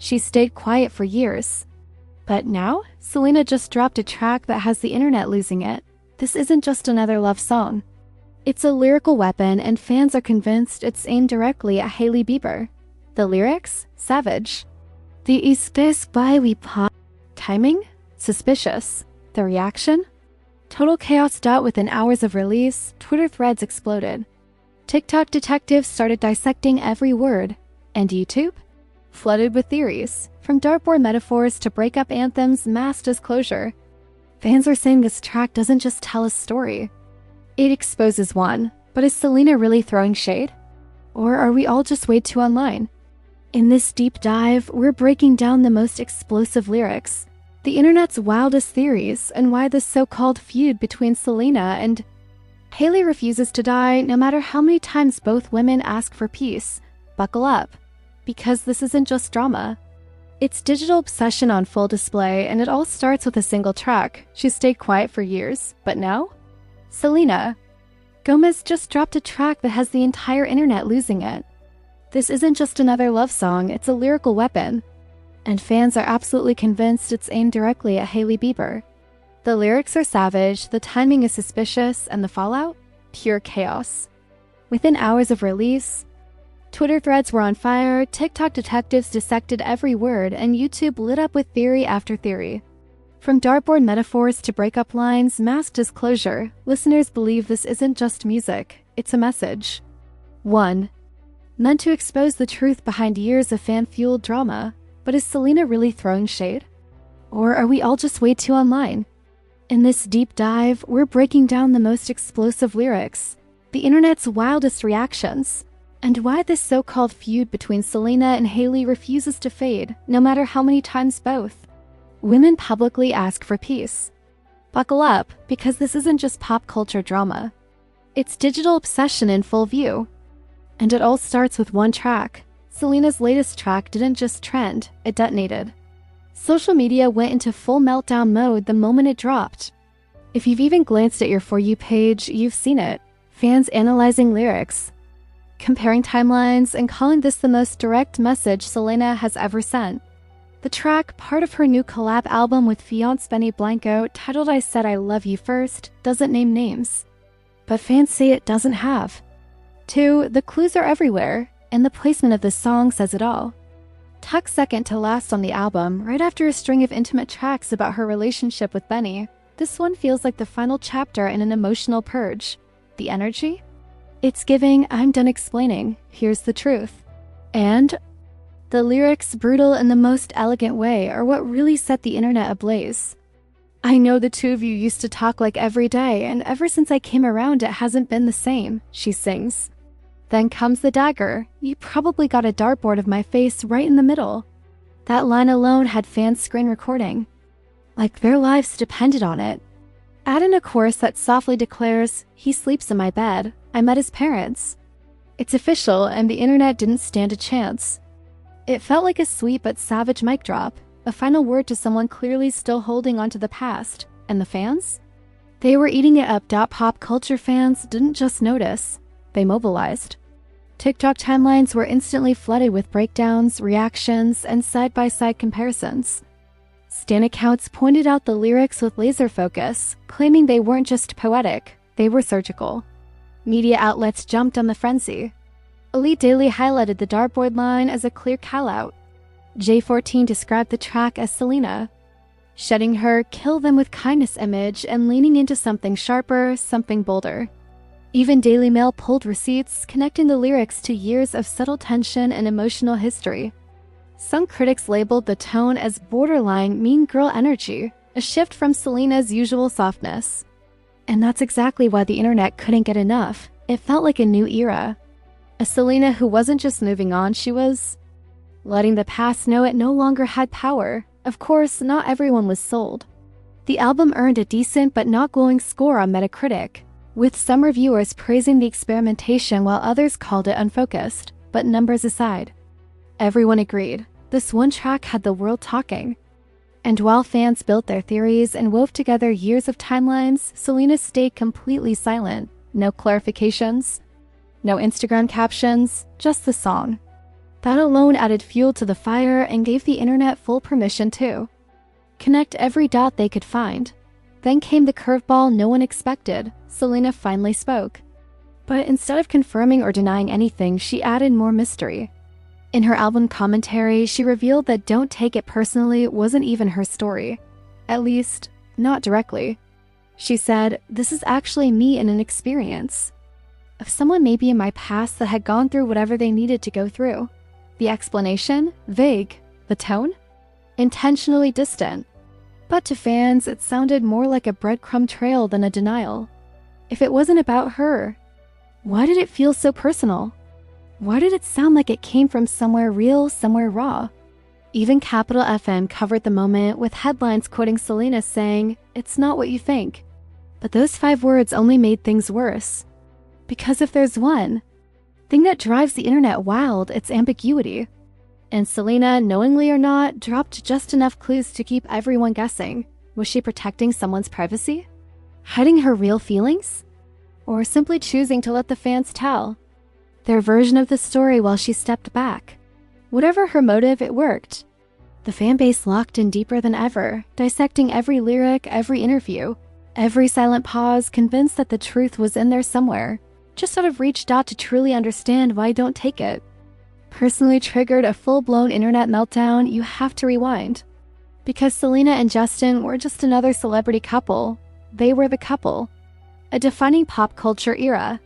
She stayed quiet for years. But now, Selena just dropped a track that has the internet losing it. This isn't just another love song. It's a lyrical weapon, and fans are convinced it's aimed directly at Hailey Bieber. The lyrics? Savage. The espèce by we pop. Timing? Suspicious. The reaction? Total chaos. Within hours of release, Twitter threads exploded. TikTok detectives started dissecting every word. And YouTube? Flooded with theories, from dartboard metaphors to breakup anthems, mass disclosure. Fans are saying this track doesn't just tell a story. It exposes one. But is Selena really throwing shade? Or are we all just way too online? In this deep dive, we're breaking down the most explosive lyrics, the internet's wildest theories, and why this so-called feud between Selena and Hailey refuses to die no matter how many times both women ask for peace. Buckle up. Because this isn't just drama. It's digital obsession on full display, and it all starts with a single track. She stayed quiet for years, but now? Selena Gomez just dropped a track that has the entire internet losing it. This isn't just another love song, it's a lyrical weapon. And fans are absolutely convinced it's aimed directly at Hailey Bieber. The lyrics are savage, the timing is suspicious, and the fallout? Pure chaos. Within hours of release, Twitter threads were on fire, TikTok detectives dissected every word, and YouTube lit up with theory after theory. From dartboard metaphors to breakup lines, mass disclosure, listeners believe this isn't just music, it's a message. 1. Meant to expose the truth behind years of fan-fueled drama. But is Selena really throwing shade? Or are we all just way too online? In this deep dive, we're breaking down the most explosive lyrics, the internet's wildest reactions, and why this so-called feud between Selena and Hailey refuses to fade, no matter how many times both women publicly ask for peace. Buckle up, because this isn't just pop culture drama. It's digital obsession in full view. And it all starts with one track. Selena's latest track didn't just trend, it detonated. Social media went into full meltdown mode the moment it dropped. If you've even glanced at your For You page, you've seen it. Fans analyzing lyrics, comparing timelines, and calling this the most direct message Selena has ever sent. The track, part of her new collab album with fiancé Benny Blanco, titled I Said I Love You First, doesn't name names. But fans say it doesn't have. 2. The clues are everywhere, and the placement of this song says it all. Tucked second to last on the album, right after a string of intimate tracks about her relationship with Benny, this one feels like the final chapter in an emotional purge. The energy? It's giving, I'm done explaining, here's the truth. And the lyrics, brutal in the most elegant way, are what really set the internet ablaze. I know the two of you used to talk like every day, and ever since I came around it hasn't been the same, she sings. Then comes the dagger. You probably got a dartboard of my face right in the middle. That line alone had fans screen recording. Like their lives depended on it. Add in a chorus that softly declares, he sleeps in my bed. I met his parents. It's official, and the internet didn't stand a chance. It felt like a sweet but savage mic drop, a final word to someone clearly still holding onto the past. And the fans? They were eating it up. Pop culture fans didn't just notice. They mobilized. TikTok timelines were instantly flooded with breakdowns, reactions, and side-by-side comparisons. Stan accounts pointed out the lyrics with laser focus, claiming they weren't just poetic, they were surgical. Media outlets jumped on the frenzy. Elite Daily highlighted the dartboard line as a clear call-out. J14 described the track as Selena, shedding her kill them with kindness image and leaning into something sharper, something bolder. Even Daily Mail pulled receipts, connecting the lyrics to years of subtle tension and emotional history. Some critics labeled the tone as borderline mean girl energy, a shift from Selena's usual softness. And that's exactly why the internet couldn't get enough. It felt like a new era. A Selena who wasn't just moving on, she was letting the past know it no longer had power. Of course, not everyone was sold. The album earned a decent but not glowing score on Metacritic, with some reviewers praising the experimentation while others called it unfocused. But numbers aside, everyone agreed. This one track had the world talking. And while fans built their theories and wove together years of timelines, Selena stayed completely silent. No clarifications, no Instagram captions, just the song. That alone added fuel to the fire and gave the internet full permission to connect every dot they could find. Then came the curveball no one expected. Selena finally spoke. But instead of confirming or denying anything, she added more mystery. In her album commentary, she revealed that "Don't Take It Personally" wasn't even her story. At least, not directly. She said, "This is actually me in an experience of someone maybe in my past that had gone through whatever they needed to go through." The explanation? Vague. The tone? Intentionally distant. But to fans, it sounded more like a breadcrumb trail than a denial. If it wasn't about her, why did it feel so personal? Why did it sound like it came from somewhere real, somewhere raw? Even Capital FM covered the moment with headlines quoting Selena saying, "It's not what you think." But those 5 words only made things worse. Because if there's one thing that drives the internet wild, it's ambiguity. And Selena, knowingly or not, dropped just enough clues to keep everyone guessing. Was she protecting someone's privacy? Hiding her real feelings? Or simply choosing to let the fans tell their version of the story while she stepped back? Whatever her motive, it worked. The fan base locked in deeper than ever, dissecting every lyric, every interview, every silent pause, convinced that the truth was in there somewhere, just out of reach. To truly understand why "Don't Take It" personally triggered a full-blown internet meltdown, you have to rewind. Because Selena and Justin were just another celebrity couple. They were the couple. A defining pop culture era.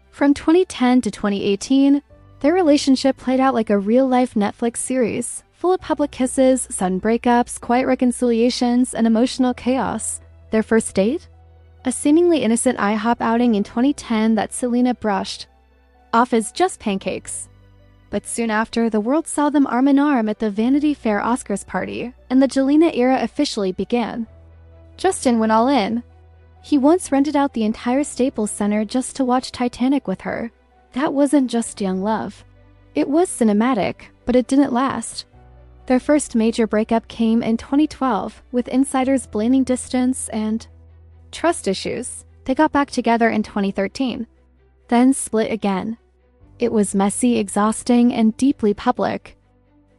From 2010 to 2018, their relationship played out like a real-life Netflix series, full of public kisses, sudden breakups, quiet reconciliations, and emotional chaos. Their first date? A seemingly innocent IHOP outing in 2010 that Selena brushed off as just pancakes. But soon after, the world saw them arm in arm at the Vanity Fair Oscars party, and the Jelena era officially began. Justin went all in. He once rented out the entire Staples Center just to watch Titanic with her. That wasn't just young love. It was cinematic, but it didn't last. Their first major breakup came in 2012, with insiders blaming distance and trust issues. They got back together in 2013, then split again. It was messy, exhausting, and deeply public.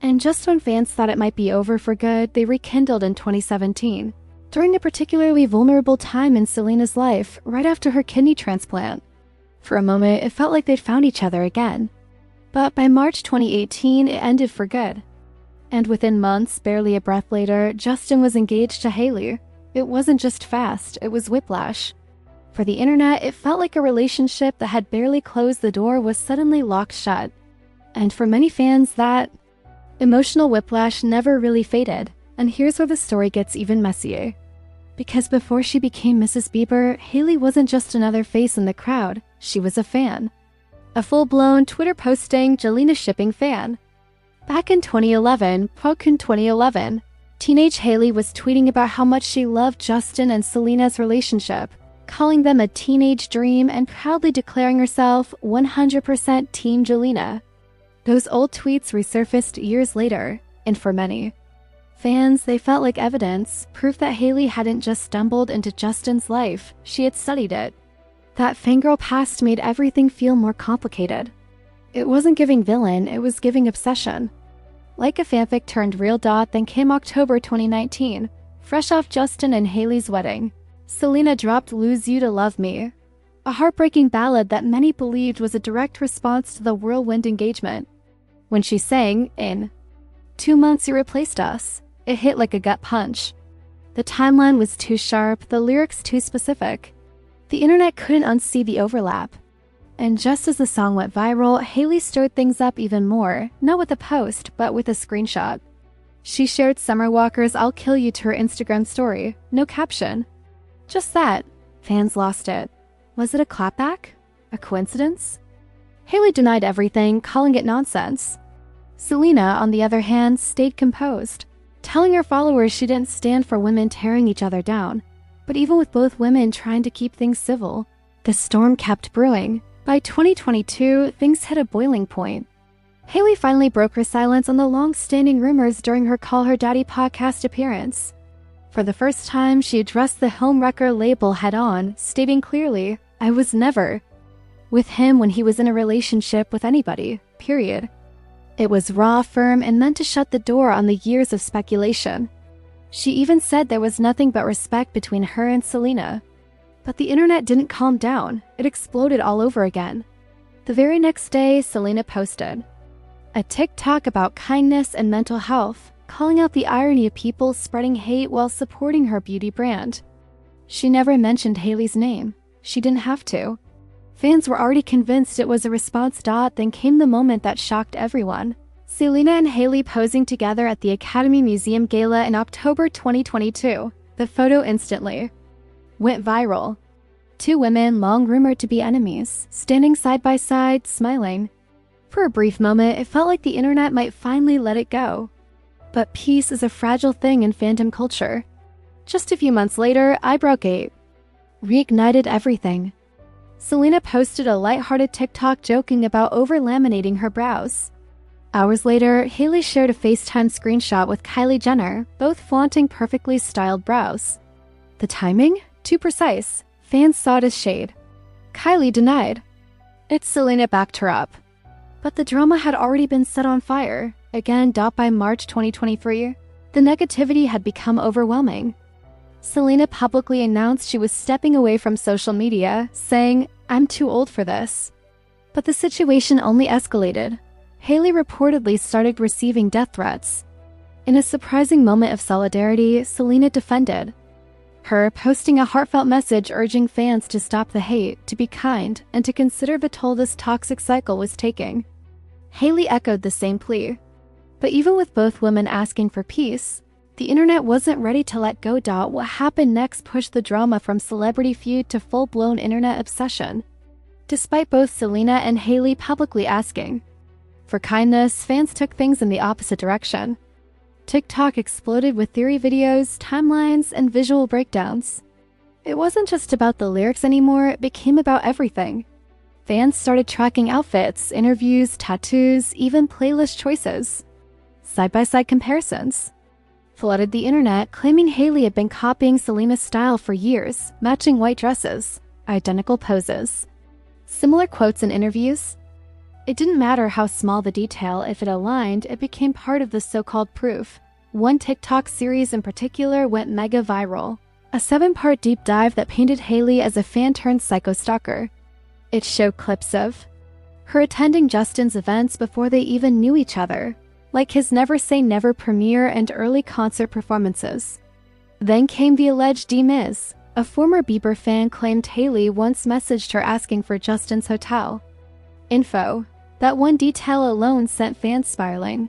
And just when fans thought it might be over for good, they rekindled in 2017, during a particularly vulnerable time in Selena's life, right after her kidney transplant. For a moment, it felt like they'd found each other again. But by March 2018, it ended for good. And within months, barely a breath later, Justin was engaged to Hailey. It wasn't just fast, it was whiplash. For the internet, it felt like a relationship that had barely closed the door was suddenly locked shut. And for many fans, that emotional whiplash never really faded. And here's where the story gets even messier. Because before she became Mrs. Bieber, Hailey wasn't just another face in the crowd, she was a fan. A full-blown Twitter-posting, Jelena-shipping fan. Back in 2011, teenage Hailey was tweeting about how much she loved Justin and Selena's relationship, calling them a teenage dream and proudly declaring herself 100% Team Jelena. Those old tweets resurfaced years later, and for many fans, they felt like evidence, proof that Hailey hadn't just stumbled into Justin's life, she had studied it. That fangirl past made everything feel more complicated. It wasn't giving villain, it was giving obsession. Like a fanfic turned real. Then came October 2019, fresh off Justin and Hailey's wedding. Selena dropped "Lose You to Love Me," a heartbreaking ballad that many believed was a direct response to the whirlwind engagement. When she sang, in 2 months you replaced us, it hit like a gut punch. The timeline was too sharp, the lyrics too specific. The internet couldn't unsee the overlap. And just as the song went viral, Hailey stirred things up even more, not with a post, but with a screenshot. She shared Summer Walker's "I'll Kill You" to her Instagram story, no caption. Just that. Fans lost it. Was it a clapback? A coincidence? Hailey denied everything, calling it nonsense. Selena, on the other hand, stayed composed, telling her followers she didn't stand for women tearing each other down. But even with both women trying to keep things civil, the storm kept brewing. By 2022, things hit a boiling point. Hailey finally broke her silence on the long-standing rumors during her Call Her Daddy podcast appearance. For the first time, she addressed the homewrecker label head-on, stating clearly, "I was never with him when he was in a relationship with anybody, period." It was raw, firm, and meant to shut the door on the years of speculation. She even said there was nothing but respect between her and Selena. But the internet didn't calm down. It exploded all over again. The very next day, Selena posted a TikTok about kindness and mental health, calling out the irony of people spreading hate while supporting her beauty brand. She never mentioned Hailey's name. She didn't have to. Fans were already convinced it was a response. Then came the moment that shocked everyone. Selena and Hailey posing together at the Academy Museum Gala in October 2022. The photo instantly went viral. Two women, long rumored to be enemies, standing side by side, smiling. For a brief moment, it felt like the internet might finally let it go. But peace is a fragile thing in fandom culture. Just a few months later, Eyebrowgate reignited everything. Selena posted a lighthearted TikTok joking about over-laminating her brows. Hours later, Hailey shared a FaceTime screenshot with Kylie Jenner, both flaunting perfectly styled brows. The timing? Too precise. Fans saw it as shade. Kylie denied. Selena backed her up. But the drama had already been set on fire. Again, by March 2023, the negativity had become overwhelming. Selena publicly announced she was stepping away from social media, saying, "I'm too old for this." But the situation only escalated. Hailey reportedly started receiving death threats. In a surprising moment of solidarity, Selena defended her, posting a heartfelt message urging fans to stop the hate, to be kind, and to consider the toll this toxic cycle was taking. Hailey echoed the same plea. But even with both women asking for peace, the internet wasn't ready to let go. What happened next pushed the drama from celebrity feud to full-blown internet obsession. Despite both Selena and Hailey publicly asking for kindness, fans took things in the opposite direction. TikTok exploded with theory videos, timelines, and visual breakdowns. It wasn't just about the lyrics anymore, it became about everything. Fans started tracking outfits, interviews, tattoos, even playlist choices. Side-by-side comparisons flooded the internet, claiming Hailey had been copying Selena's style for years, matching white dresses, identical poses, similar quotes in interviews. It didn't matter how small the detail, if it aligned, it became part of the so-called proof. One TikTok series in particular went mega viral. A 7-part deep dive that painted Hailey as a fan-turned-psycho stalker. It showed clips of her attending Justin's events before they even knew each other, like his Never Say Never premiere and early concert performances. Then came the alleged D-Miz. A former Bieber fan claimed Hailey once messaged her asking for Justin's hotel info. That one detail alone sent fans spiraling.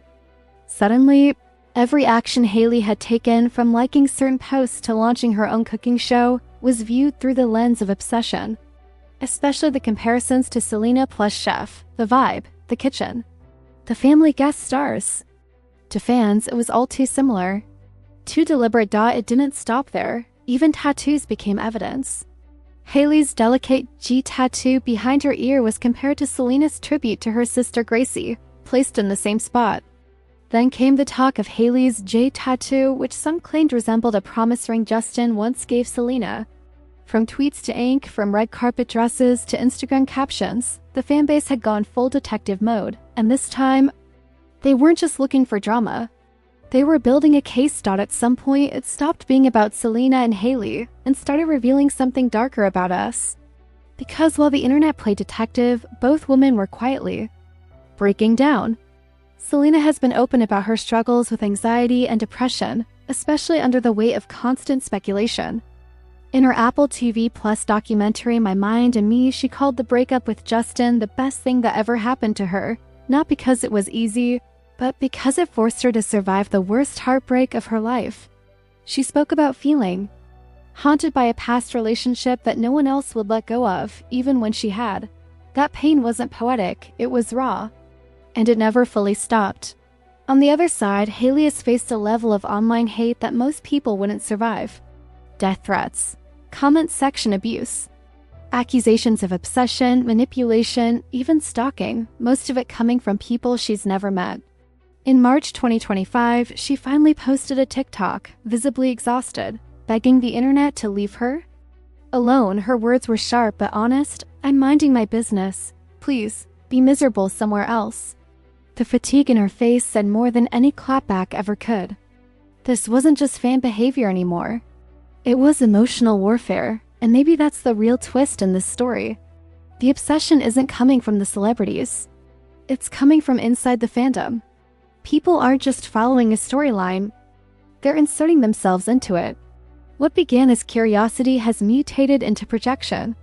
Suddenly, every action Hailey had taken, from liking certain posts to launching her own cooking show, was viewed through the lens of obsession. Especially the comparisons to Selena plus Chef, the vibe, the kitchen, the family guest stars. To fans, it was all too similar. Too deliberate. It didn't stop there. Even tattoos became evidence. Hailey's delicate G tattoo behind her ear was compared to Selena's tribute to her sister Gracie, placed in the same spot. Then came the talk of Hailey's J tattoo, which some claimed resembled a promise ring Justin once gave Selena. From tweets to ink, from red carpet dresses to Instagram captions, the fanbase had gone full detective mode, and this time, they weren't just looking for drama. They were building a case. At some point, it stopped being about Selena and Hailey and started revealing something darker about us. Because while the internet played detective, both women were quietly breaking down. Selena has been open about her struggles with anxiety and depression, especially under the weight of constant speculation. In her Apple TV Plus documentary My Mind and Me, she called the breakup with Justin the best thing that ever happened to her, not because it was easy, but because it forced her to survive the worst heartbreak of her life. She spoke about feeling haunted by a past relationship that no one else would let go of, even when she had. That pain wasn't poetic, it was raw. And it never fully stopped. On the other side, Hailey has faced a level of online hate that most people wouldn't survive. Death threats, comment section abuse, accusations of obsession, manipulation, even stalking, most of it coming from people she's never met. In March 2025, she finally posted a TikTok, visibly exhausted, begging the internet to leave her alone. Her words were sharp but honest. "I'm minding my business. Please, be miserable somewhere else." The fatigue in her face said more than any clapback ever could. This wasn't just fan behavior anymore. It was emotional warfare, and maybe that's the real twist in this story. The obsession isn't coming from the celebrities. It's coming from inside the fandom. People aren't just following a storyline, they're inserting themselves into it. What began as curiosity has mutated into projection.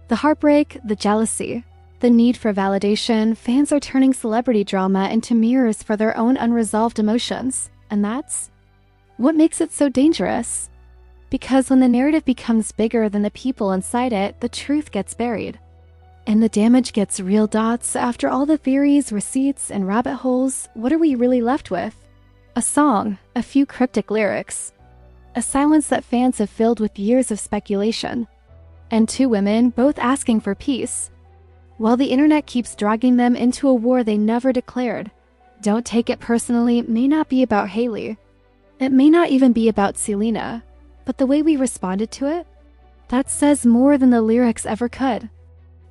The heartbreak, the jealousy, the need for validation, fans are turning celebrity drama into mirrors for their own unresolved emotions. And that's what makes it so dangerous. Because when the narrative becomes bigger than the people inside it, the truth gets buried. And the damage gets real. After all the theories, receipts, and rabbit holes, what are we really left with? A song, a few cryptic lyrics, a silence that fans have filled with years of speculation, and two women both asking for peace, while the internet keeps dragging them into a war they never declared. Don't take it personally may not be about Hailey. It may not even be about Selena, but the way we responded to it, that says more than the lyrics ever could.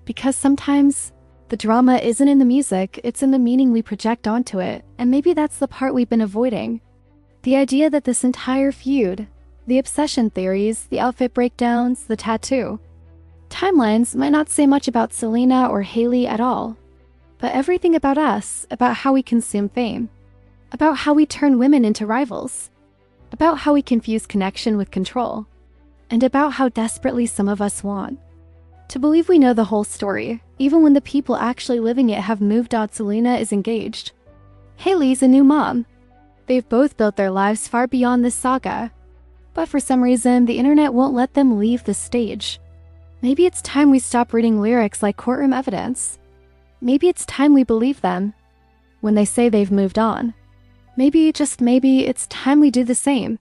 Because sometimes the drama isn't in the music, it's in the meaning we project onto it, and maybe that's the part we've been avoiding. The idea that this entire feud, the obsession theories, the outfit breakdowns, the tattoo, timelines might not say much about Selena or Hailey at all, but everything about us, about how we consume fame, about how we turn women into rivals, about how we confuse connection with control, and about how desperately some of us want to believe we know the whole story, even when the people actually living it have moved on. Selena is engaged. Hailey's a new mom. They've both built their lives far beyond this saga, but for some reason, the internet won't let them leave the stage. Maybe it's time we stop reading lyrics like courtroom evidence. Maybe it's time we believe them when they say they've moved on. Maybe, just maybe, it's time we do the same.